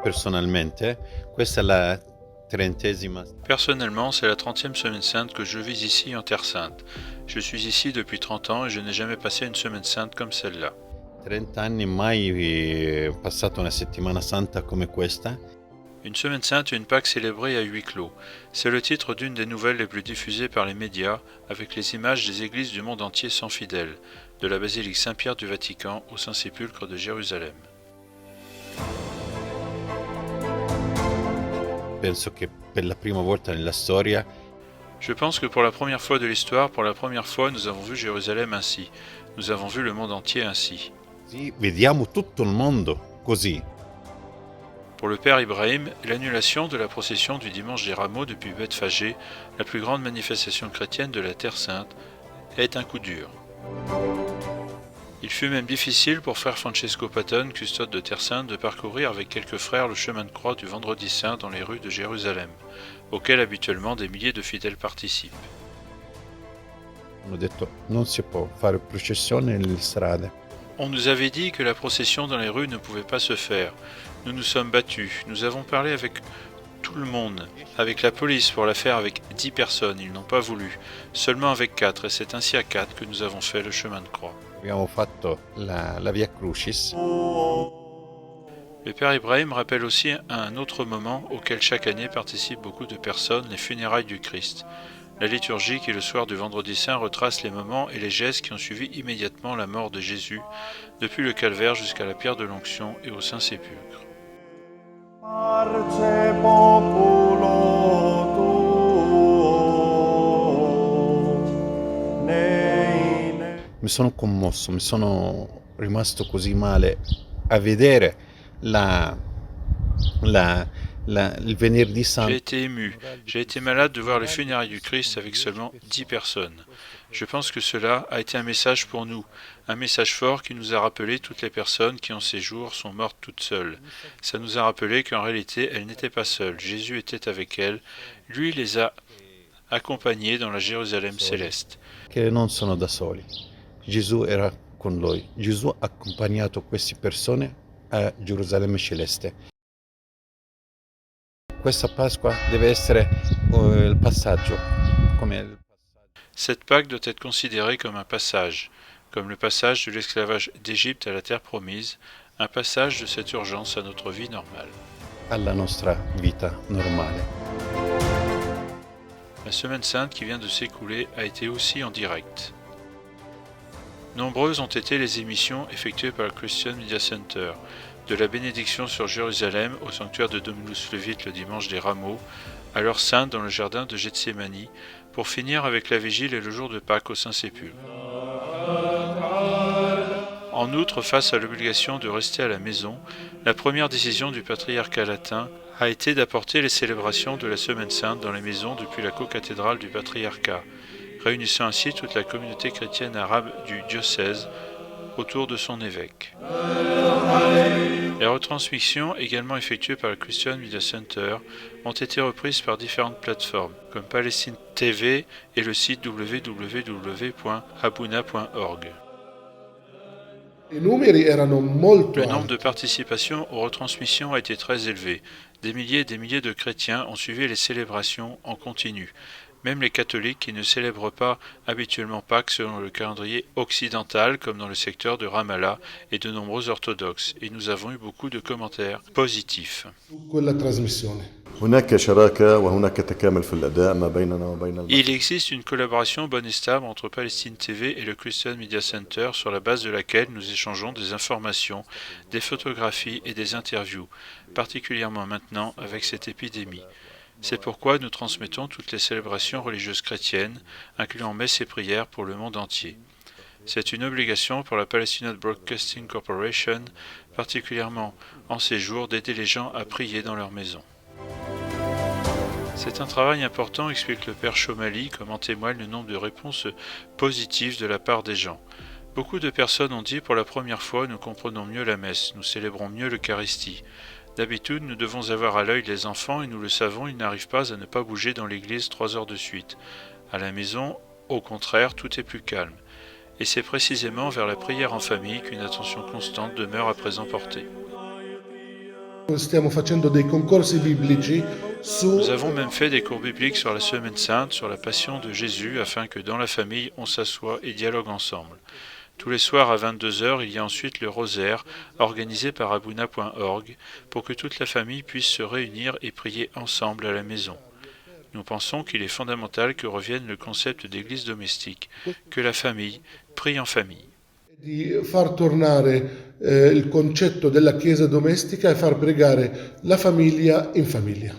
Personnellement, questa è la 30ª. Personnellement, c'est la 30e semaine sainte que je vis ici en Terre Sainte. Je suis ici depuis 30 ans et je n'ai jamais passé une semaine sainte comme celle-là. 30 anni mai passato una settimana santa come questa. Une semaine sainte et une Pâque célébrée à huis clos. C'est le titre d'une des nouvelles les plus diffusées par les médias, avec les images des églises du monde entier sans fidèles, de la basilique Saint-Pierre du Vatican au Saint-Sépulcre de Jérusalem. Penso che per la prima volta nella storia Je pense que pour la première fois de l'histoire, pour la première fois, nous avons vu Jérusalem ainsi. Nous avons vu le monde entier ainsi. vediamo tutto il mondo così. Pour le père Ibrahim, l'annulation de la procession du dimanche des rameaux depuis Bethphagée, la plus grande manifestation chrétienne de la Terre Sainte, est un coup dur. Il fut même difficile pour frère Francesco Patton, custode de Terre Sainte, de parcourir avec quelques frères le chemin de croix du Vendredi Saint dans les rues de Jérusalem, auquel habituellement des milliers de fidèles participent. Hanno detto non si può fare processione nelle strade. On nous avait dit que la procession dans les rues ne pouvait pas se faire. Nous nous sommes battus, nous avons parlé avec tout le monde, avec la police pour la faire avec 10 personnes, ils n'ont pas voulu, seulement avec 4, et c'est ainsi à 4 que nous avons fait le chemin de croix. Abbiamo fatto la Via Crucis. Le père Ibrahim rappelle aussi un autre moment auquel chaque année participent beaucoup de personnes, les funérailles du Christ. La liturgie qui le soir du Vendredi Saint retrace les moments et les gestes qui ont suivi immédiatement la mort de Jésus, depuis le calvaire jusqu'à la pierre de l'onction et au Saint-Sépulcre. Mi sono commosso, mi sono rimasto così male a vedere il venerdì J'ai santo. été ému, j'ai été malade de voir les funérailles du Christ avec seulement 10 personnes. Je pense que cela a été un message pour nous, un message fort qui nous a rappelé toutes les personnes qui en ces jours sont mortes toutes seules. Ça nous a rappelé qu'en réalité elles n'étaient pas seules, Jésus était avec elles, lui les a accompagnées dans la Jérusalem céleste. Che non sono da soli. Gesù era con loro. Gesù ha accompagnato queste persone a Gerusalemme celeste. Questa Pasqua deve essere il passaggio, come Cette Pâque doit être considérée comme un passage, comme le passage de l'esclavage d'Égypte à la terre promise, un passage de cette urgence à notre vie normale. alla nostra vita normale. La semaine sainte qui vient de s'écouler a été aussi en direct. Nombreuses ont été les émissions effectuées par le Christian Media Center, de la bénédiction sur Jérusalem au sanctuaire de Dominus Flevit le dimanche des Rameaux, à l'heure sainte dans le jardin de Gethsémani, pour finir avec la vigile et le jour de Pâques au Saint-Sépulcre. En outre, face à l'obligation de rester à la maison, la première décision du patriarcat latin a été d'apporter les célébrations de la Semaine Sainte dans les maisons depuis la cocathédrale du patriarcat, réunissant ainsi toute la communauté chrétienne arabe du diocèse autour de son évêque. Les retransmissions, également effectuées par le Christian Media Center, ont été reprises par différentes plateformes, comme Palestine TV et le site www.abuna.org. I numeri erano molto Le nombre de alti. participations aux retransmissions a été très élevé. Des milliers et des milliers de chrétiens ont suivi les célébrations en continu. Même les catholiques qui ne célèbrent pas habituellement Pâques selon le calendrier occidental, comme dans le secteur de Ramallah, et de nombreux orthodoxes. Et nous avons eu beaucoup de commentaires positifs. Su quella trasmissione. هناك شراكة وهناك تكامل في الأداء ما بيننا وبين Il existe une collaboration bonne et stable entre Palestine TV et le Christian Media Center sur la base de laquelle nous échangeons des informations, des photographies et des interviews, particulièrement maintenant avec cette épidémie. C'est pourquoi nous transmettons toutes les célébrations religieuses chrétiennes, incluant messes et prières pour le monde entier. C'est une obligation pour la Palestinian Broadcasting Corporation, particulièrement en ces jours, d'aider les gens à prier dans leur maison. C'est un travail important, explique le père Chomali, comme en témoigne le nombre de réponses positives de la part des gens. Beaucoup de personnes ont dit pour la première fois nous comprenons mieux la messe, nous célébrons mieux l'Eucharistie. D'habitude, nous devons avoir à l'œil les enfants et nous le savons, ils n'arrivent pas à ne pas bouger dans l'église 3 heures de suite. À la maison, au contraire, tout est plus calme. Et c'est précisément vers la prière en famille qu'une attention constante demeure à présent portée. Stiamo facendo dei concorsi biblici su Nous avons même fait des cours bibliques sur la Semaine Sainte, sur la Passion de Jésus, afin que dans la famille, on s'assoie et dialogue ensemble. Tous les soirs à 22h, il y a ensuite le rosaire, organisé par abuna.org, pour que toute la famille puisse se réunir et prier ensemble à la maison. Nous pensons qu'il est fondamental que revienne le concept d'église domestique, que la famille prie en famille. di far tornare il concetto della chiesa domestica e far pregare la famiglia in famiglia.